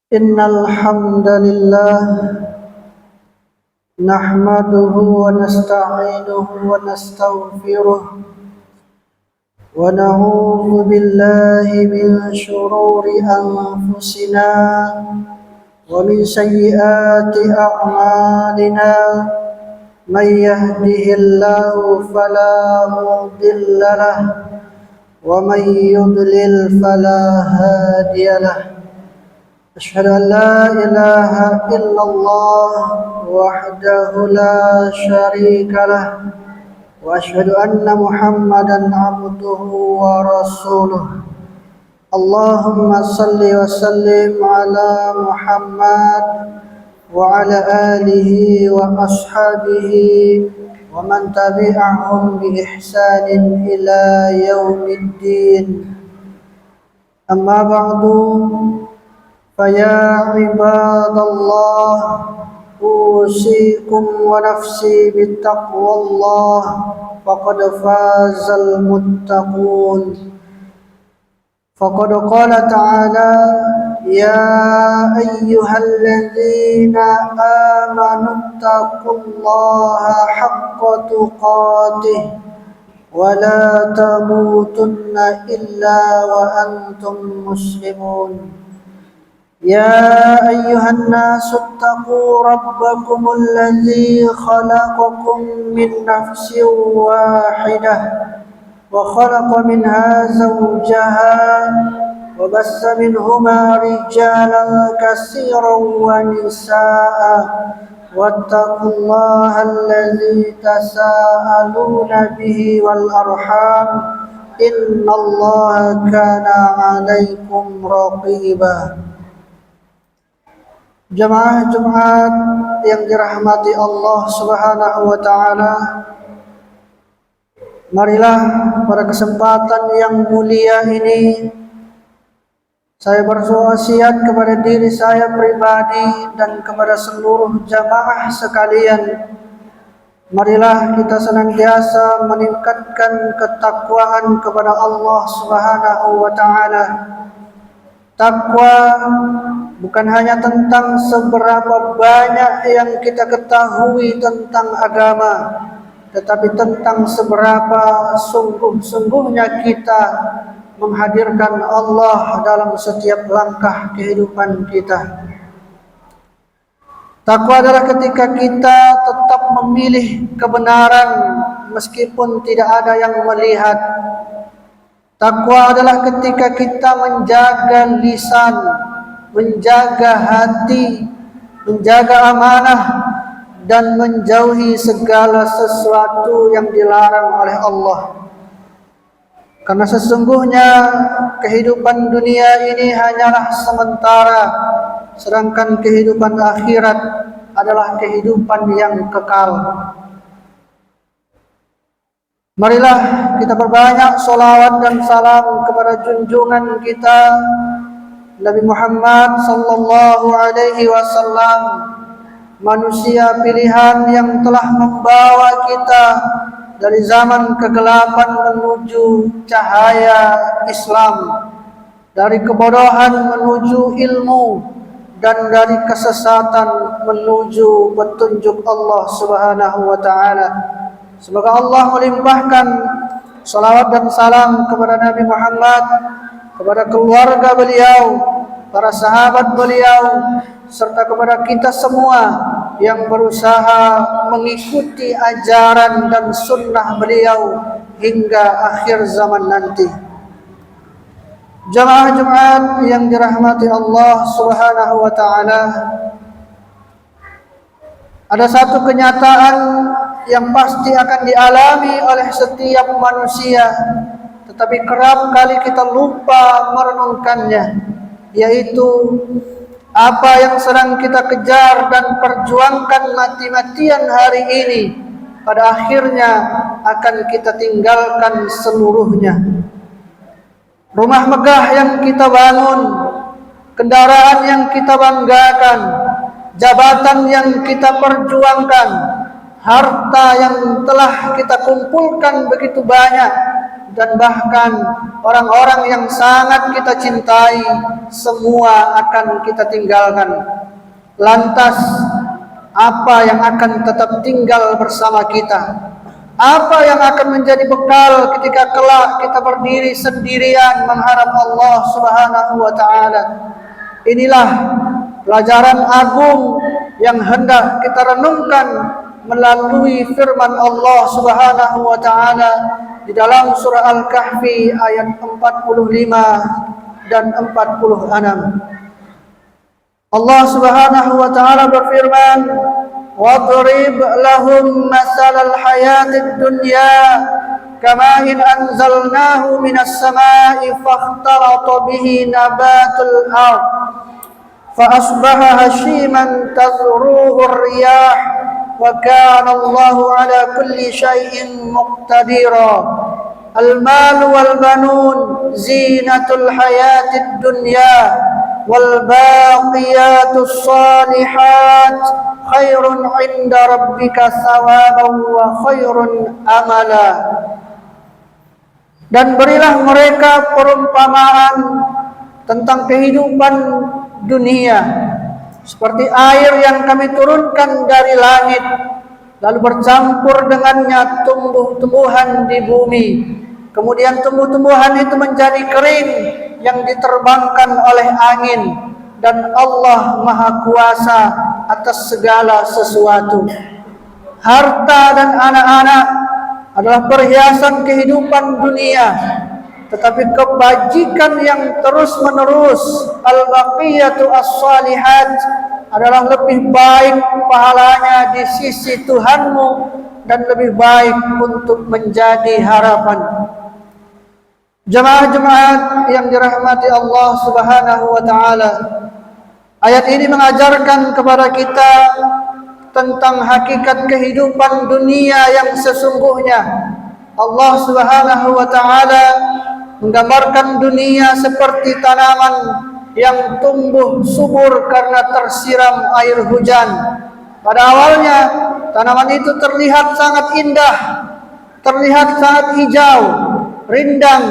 Innal hamdalillah nahmaduhu wa nasta'inuhu wa nastaghfiruh wa na'udzu billahi min shururi anfusina wa min sayyiati a'malina may yahdihillahu fala mudilla lahu wa may yudlil fala hadiya lahu. أشهد أن لا إله إلا الله وحده لا شريك له وأشهد أن محمدا عبده ورسوله اللهم صل وسلم على محمد وعلى آله وأصحابه ومن تبعهم بإحسان إلى يوم الدين. أما بعد، فيا عباد الله أوصيكم ونفسي بتقوى الله فقد فاز المتقون. فقد قال تعالى: يا أيها الذين آمنوا اتقوا الله حق تقاته ولا تموتن إلا وأنتم مسلمون. يا أيها الناس اتقوا ربكم الذي خلقكم من نفس واحدة وخلق منها زوجها وبث منهما رجالا كثيرا ونساء واتقوا الله الذي تساءلون به والأرحام إن الله كان عليكم رقيبا. Jamaah Jumat yang dirahmati Allah Subhanahu wa taala, marilah pada kesempatan yang mulia ini saya berwasiat kepada diri saya pribadi dan kepada seluruh jamaah sekalian, marilah kita senantiasa meningkatkan ketakwaan kepada Allah Subhanahu wa taala. Takwa bukan hanya tentang seberapa banyak yang kita ketahui tentang agama, tetapi tentang seberapa sungguh-sungguhnya kita menghadirkan Allah dalam setiap langkah kehidupan kita. Takwa adalah ketika kita tetap memilih kebenaran meskipun tidak ada yang melihat. Takwa adalah ketika kita menjaga lisan, menjaga hati, menjaga amanah, dan menjauhi segala sesuatu yang dilarang oleh Allah. Karena sesungguhnya kehidupan dunia ini hanyalah sementara, sedangkan kehidupan akhirat adalah kehidupan yang kekal. Marilah kita berbanyak salawat dan salam kepada junjungan kita Nabi Muhammad sallallahu alaihi wasallam, manusia pilihan yang telah membawa kita dari zaman kegelapan menuju cahaya Islam, dari kebodohan menuju ilmu, dan dari kesesatan menuju petunjuk Allah Subhanahu wa taala. Semoga Allah melimpahkan salawat dan salam kepada Nabi Muhammad, kepada keluarga beliau, para sahabat beliau, serta kepada kita semua yang berusaha mengikuti ajaran dan sunnah beliau hingga akhir zaman nanti. Jamaah Jumat yang dirahmati Allah Subhanahu wa taala, ada satu kenyataan yang pasti akan dialami oleh setiap manusia, tetapi kerap kali kita lupa merenungkannya, yaitu apa yang sedang kita kejar dan perjuangkan mati-matian hari ini pada akhirnya akan kita tinggalkan seluruhnya. Rumah megah yang kita bangun, kendaraan yang kita banggakan, jabatan yang kita perjuangkan, harta yang telah kita kumpulkan begitu banyak, dan bahkan orang-orang yang sangat kita cintai semua akan kita tinggalkan. Lantas apa yang akan tetap tinggal bersama kita? Apa yang akan menjadi bekal ketika kelak kita berdiri sendirian menghadap Allah Subhanahu wa taala? Inilah pelajaran agung yang hendak kita renungkan melalui firman Allah Subhanahu wa taala di dalam surah Al-Kahfi ayat 45 dan 46. Allah Subhanahu wa taala berfirman, وَاضْرِبْ لَهُمْ مَثَلَ الْحَيَاةِ الدُّنْيَا كَمَاءٍ أَنزَلْنَاهُ مِنَ السَّمَاءِ فَاخْتَلَطَ بِهِ نَبَاتُ الْأَرْضِ فَأَصْبَحَ هَشِيمًا تَذْرُوهُ الرِّيَاحُ وَكَانَ اللَّهُ عَلَى كُلِّ شَيْءٍ مُقْتَدِرًا الْمَالُ وَالْبَنُونَ زِينَةُ الْحَيَاةِ الدُّنْيَا وَالْبَاقِيَاتُ الصَّالِحَاتُ خَيْرٌ عِنْدَ رَبِّكَ ثَوَابًا وَخَيْرٌ أَمَلًا. Dan berilah mereka perumpamaan tentang kehidupan dunia seperti air yang kami turunkan dari langit, lalu bercampur dengannya tumbuh-tumbuhan di bumi. Kemudian tumbuh-tumbuhan itu menjadi kering yang diterbangkan oleh angin, dan Allah Maha Kuasa atas segala sesuatu. Harta dan anak-anak adalah perhiasan kehidupan dunia, tetapi kebajikan yang terus-menerus, al-baqiyatu as-salihat, adalah lebih baik pahalanya di sisi Tuhanmu dan lebih baik untuk menjadi harapan. Jemaah-jemaah yang dirahmati Allah Subhanahu wa taala, ayat ini mengajarkan kepada kita tentang hakikat kehidupan dunia yang sesungguhnya. Allah Subhanahu wa taala menggambarkan dunia seperti tanaman yang tumbuh subur karena tersiram air hujan. Pada awalnya tanaman itu terlihat sangat indah, terlihat sangat hijau, rindang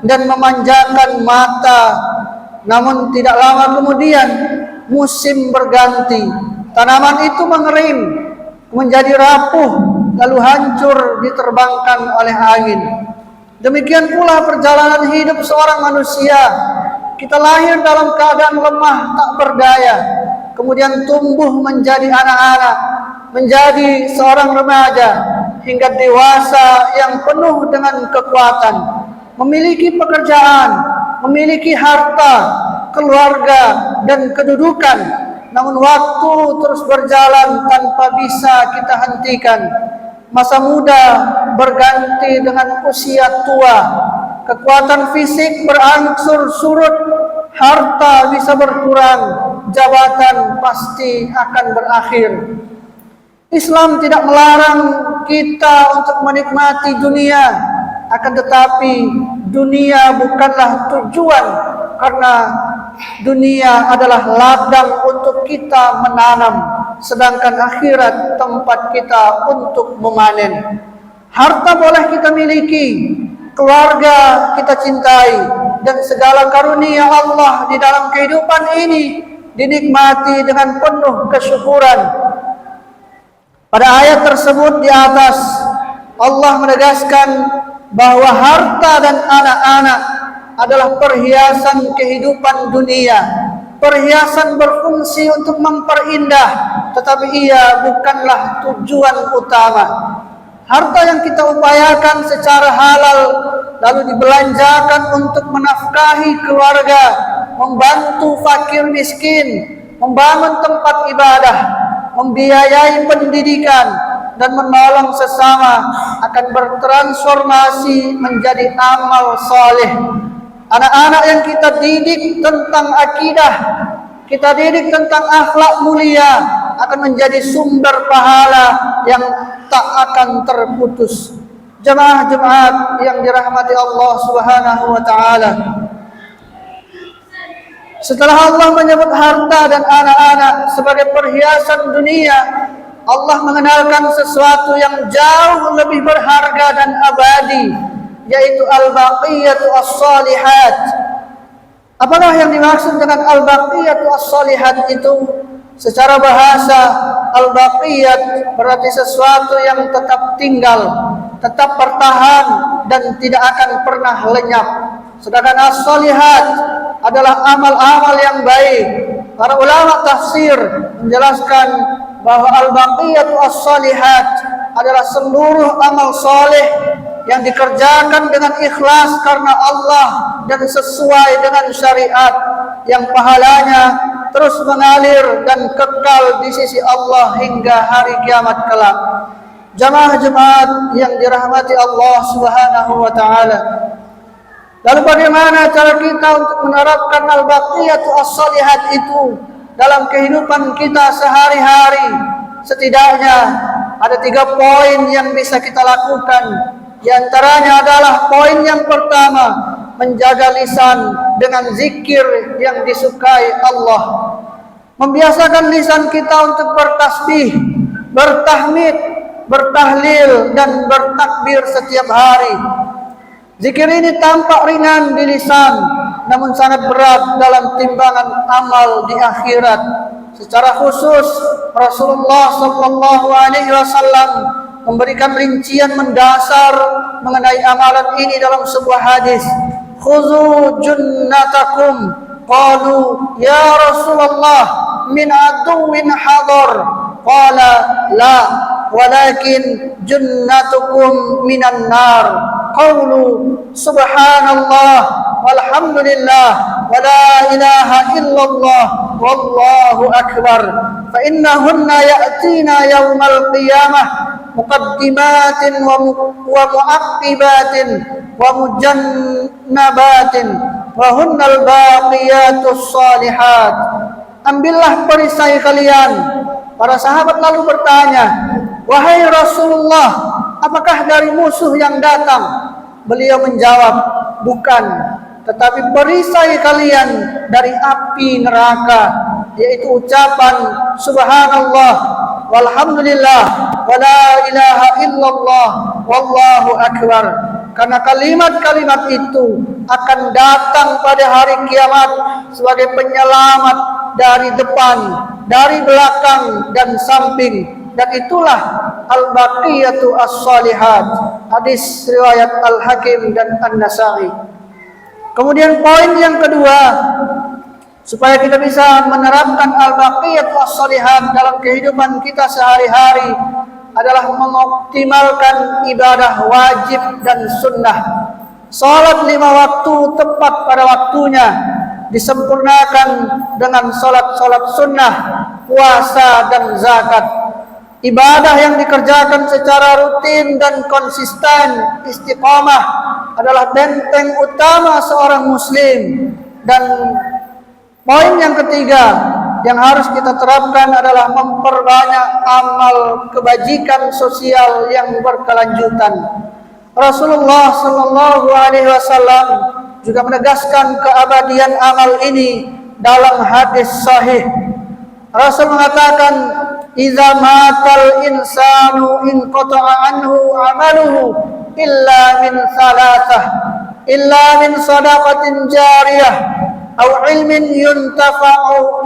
dan memanjakan mata. Namun tidak lama kemudian musim berganti, tanaman itu mengering, menjadi rapuh, lalu hancur diterbangkan oleh angin. Demikian pula perjalanan hidup seorang manusia. Kita lahir dalam keadaan lemah, tak berdaya, kemudian tumbuh menjadi anak-anak, menjadi seorang remaja, hingga dewasa yang penuh dengan kekuatan, memiliki pekerjaan, memiliki harta, keluarga, dan kedudukan. Namun waktu terus berjalan tanpa bisa kita hentikan. Masa muda berganti dengan usia tua, kekuatan fisik berangsur surut, harta bisa berkurang, jabatan pasti akan berakhir. Islam tidak melarang kita untuk menikmati dunia, akan tetapi dunia bukanlah tujuan, karena dunia adalah ladang untuk kita menanam, sedangkan akhirat tempat kita untuk memanen. Harta boleh kita miliki, keluarga kita cintai, dan segala karunia Allah di dalam kehidupan ini dinikmati dengan penuh kesyukuran. Pada ayat tersebut di atas, Allah menegaskan bahwa harta dan anak-anak adalah perhiasan kehidupan dunia. Perhiasan berfungsi untuk memperindah, tetapi ia bukanlah tujuan utama. Harta yang kita upayakan secara halal lalu dibelanjakan untuk menafkahi keluarga, membantu fakir miskin, membangun tempat ibadah, membiayai pendidikan, dan menolong sesama akan bertransformasi menjadi amal soleh. Anak-anak yang kita didik tentang akidah, kita didik tentang akhlak mulia, akan menjadi sumber pahala yang tak akan terputus. Jemaah-jemaah yang dirahmati Allah Subhanahu wa taala, setelah Allah menyebut harta dan anak-anak sebagai perhiasan dunia, Allah mengenalkan sesuatu yang jauh lebih berharga dan abadi, yaitu al-baqiyatu as-salihat. Apakah yang dimaksud dengan al-baqiyatu as-salihat itu? Secara bahasa, al-baqiyat berarti sesuatu yang tetap tinggal, tetap bertahan dan tidak akan pernah lenyap. Sedangkan as-salihat adalah amal-amal yang baik. Para ulama tafsir menjelaskan bahwa al-baqiyatu as-salihat adalah seluruh amal soleh yang dikerjakan dengan ikhlas karena Allah dan sesuai dengan syariat, yang pahalanya terus mengalir dan kekal di sisi Allah hingga hari kiamat kelak. Jamaah-jemaat yang dirahmati Allah Subhanahu wa taala. Lalu bagaimana cara kita untuk menerapkan al-baqiyatu as-salihat itu dalam kehidupan kita sehari-hari? Setidaknya ada 3 poin yang bisa kita lakukan. Di antaranya adalah poin yang pertama, menjaga lisan dengan zikir yang disukai Allah. Membiasakan lisan kita untuk bertasbih, bertahmid, bertahlil dan bertakbir setiap hari. Zikir ini tampak ringan di lisan, namun sangat berat dalam timbangan amal di akhirat. Secara khusus, Rasulullah SAW memberikan rincian mendasar mengenai amalan ini dalam sebuah hadis. Khuzu junnatakum. Qalu ya Rasulullah min aduwin hadar. Qala la, walakin junnatukum minan nar. Qawlu subhanallah walhamdulillah wa la ilaha illallah wallahu akbar. Fa innahunna ya'tina yawmal qiyamah muqaddimatin wa mu'aqibatin wa mujannabatin wa hunnal baqiyatus salihat. Ambillah perisai kalian. Para sahabat lalu bertanya, wahai Rasulullah, apakah dari musuh yang datang? Beliau menjawab, bukan, tetapi perisai kalian dari api neraka, yaitu ucapan subhanallah walhamdulillah wa la ilaha illallah wallahu akbar. Karena kalimat-kalimat itu akan datang pada hari kiamat sebagai penyelamat dari depan, dari belakang dan samping. Dan itulah al-baqiyatu as-salihat. Hadis riwayat Al-Hakim dan An-Nasa'i. Kemudian poin yang kedua, supaya kita bisa menerapkan al-baqiyatu as-salihat dalam kehidupan kita sehari-hari, adalah mengoptimalkan ibadah wajib dan sunnah. Salat 5 waktu tepat pada waktunya, disempurnakan dengan salat-salat sunnah, puasa dan zakat. Ibadah yang dikerjakan secara rutin dan konsisten, istiqamah, adalah benteng utama seorang muslim. Dan poin yang ketiga yang harus kita terapkan adalah memperbanyak amal kebajikan sosial yang berkelanjutan. Rasulullah SAW juga menegaskan keabadian amal ini dalam hadis sahih. Rasul mengatakan, "Idza matal insanu inqata'a anhu 'amaluhu illa min thalathah, illa min shadaqatin jariyah aw ilmin yuntafa'ahu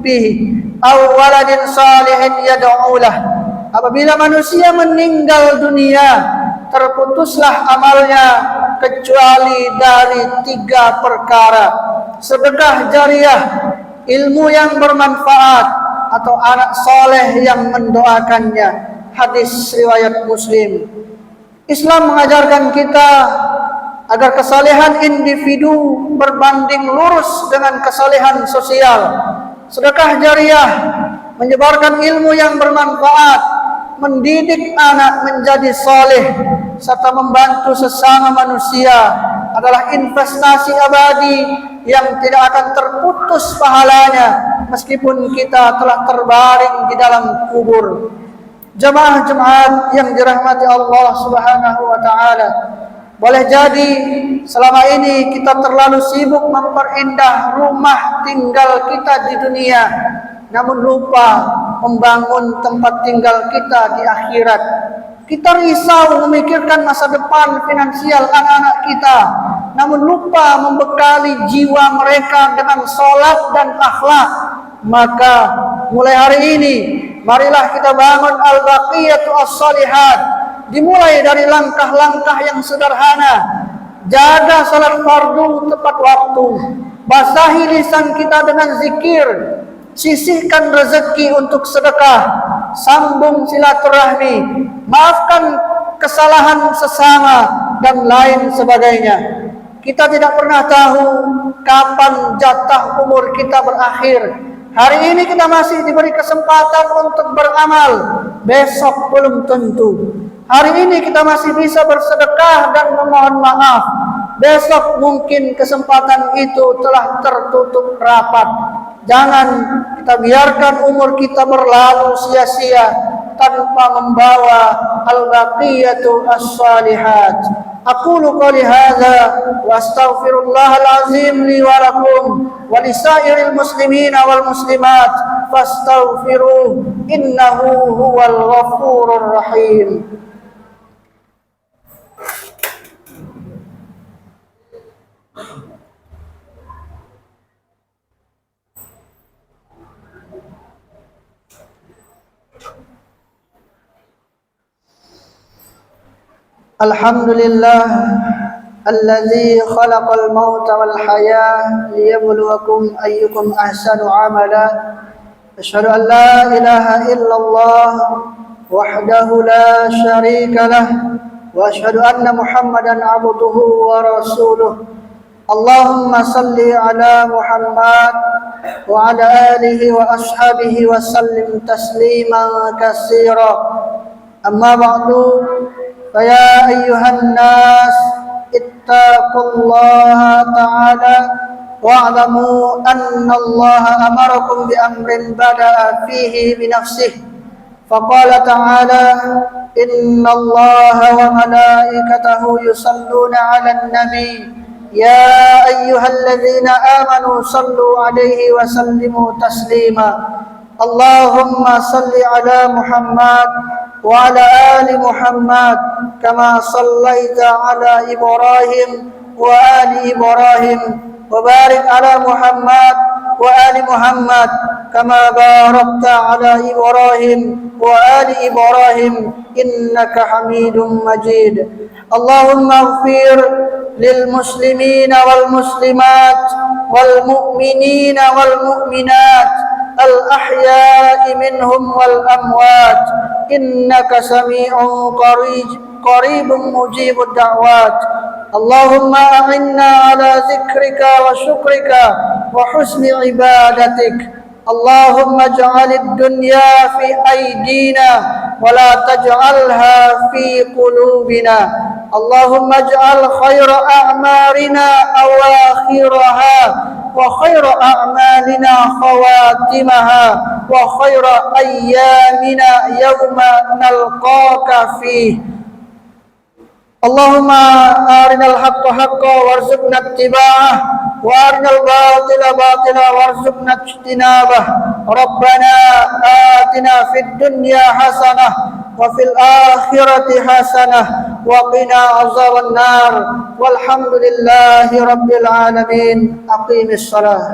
bihi aw waladin salihin yad'u lah." Apabila manusia meninggal dunia, terputuslah amalnya kecuali dari 3 perkara: sedekah jariyah, ilmu yang bermanfaat, atau anak soleh yang mendoakannya. Hadis riwayat Muslim. Islam mengajarkan kita agar kesalehan individu berbanding lurus dengan kesalehan sosial. Sedekah jariyah, menyebarkan ilmu yang bermanfaat, mendidik anak menjadi soleh, serta membantu sesama manusia adalah investasi abadi yang tidak akan terputus pahalanya meskipun kita telah terbaring di dalam kubur. Jemaah-jemaat yang dirahmati Allah Subhanahu wa taala, boleh jadi selama ini kita terlalu sibuk memperindah rumah tinggal kita di dunia, namun lupa membangun tempat tinggal kita di akhirat. Kita risau memikirkan masa depan finansial anak-anak kita, namun lupa membekali jiwa mereka dengan sholat dan akhlak. Maka mulai hari ini, marilah kita bangun al-baqiyatu as-salihat. Dimulai dari langkah-langkah yang sederhana. Jaga salat fardu tepat waktu. Basahi lisan kita dengan zikir. Sisihkan rezeki untuk sedekah. Sambung silaturahmi. Maafkan kesalahan sesama dan lain sebagainya. Kita tidak pernah tahu kapan jatah umur kita berakhir. Hari ini kita masih diberi kesempatan untuk beramal. Besok belum tentu. Hari ini kita masih bisa bersedekah dan memohon maaf. Besok mungkin kesempatan itu telah tertutup rapat. Jangan kita biarkan umur kita berlalu sia-sia tanpa membawa al-baqiyatu as-salihat. Aqulu qouli hadza wa astaghfirullahal azim li wa lakum wa lisairil muslimina wal muslimat fastaghfiruh innahu huwal ghafurur rahim. Alhamdulillah alladzi khalaqal mauta wal hayah liyabluwakum ayyukum ahsanu amala. Asyhadu an la ilaha illallah wahdahu la syarika lah wa asyhadu anna Muhammadan abduhu wa rasuluh. Allahumma salli ala Muhammad wa ala alihi wa ashabihi wa sallim tasliman katsira. Amma ba'du. فيا أيها الناس اتقوا الله تعالى واعلموا أن الله أمركم بأمر بدأ فيه بنفسه فقال تعالى إن الله وملائكته يصلون على النبي يا أيها الذين آمنوا صلوا عليه وسلموا تسليما اللهم صل على محمد وعلى آل محمد كما صليت على إبراهيم وآل إبراهيم وبارك على محمد وآل محمد كما باركت على إبراهيم وآل إبراهيم إنك حميد مجيد اللهم اغفر للمسلمين والمسلمات والمؤمنين والمؤمنات الأحياء منهم والأموات إنك سميع قريب مجيب الدعوات اللهم أعنا على ذكرك وشكرك وحسن عبادتك اللهم اجعل الدنيا في أيدينا ولا تجعلها في قلوبنا اللهم اجعل خير أعمارنا أواخرها وخير أعمالنا خواتمها وخير أيامنا يوم نلقاك فيه اللهم أرنا الحق حقا وارزقنا اتباعه وأرنا الباطل باطلا وارزقنا اجتنابه ربنا آتنا في الدنيا حسنة وفي الآخرة حسنة وقنا عذاب النار والحمد لله رب العالمين أقيم الصلاة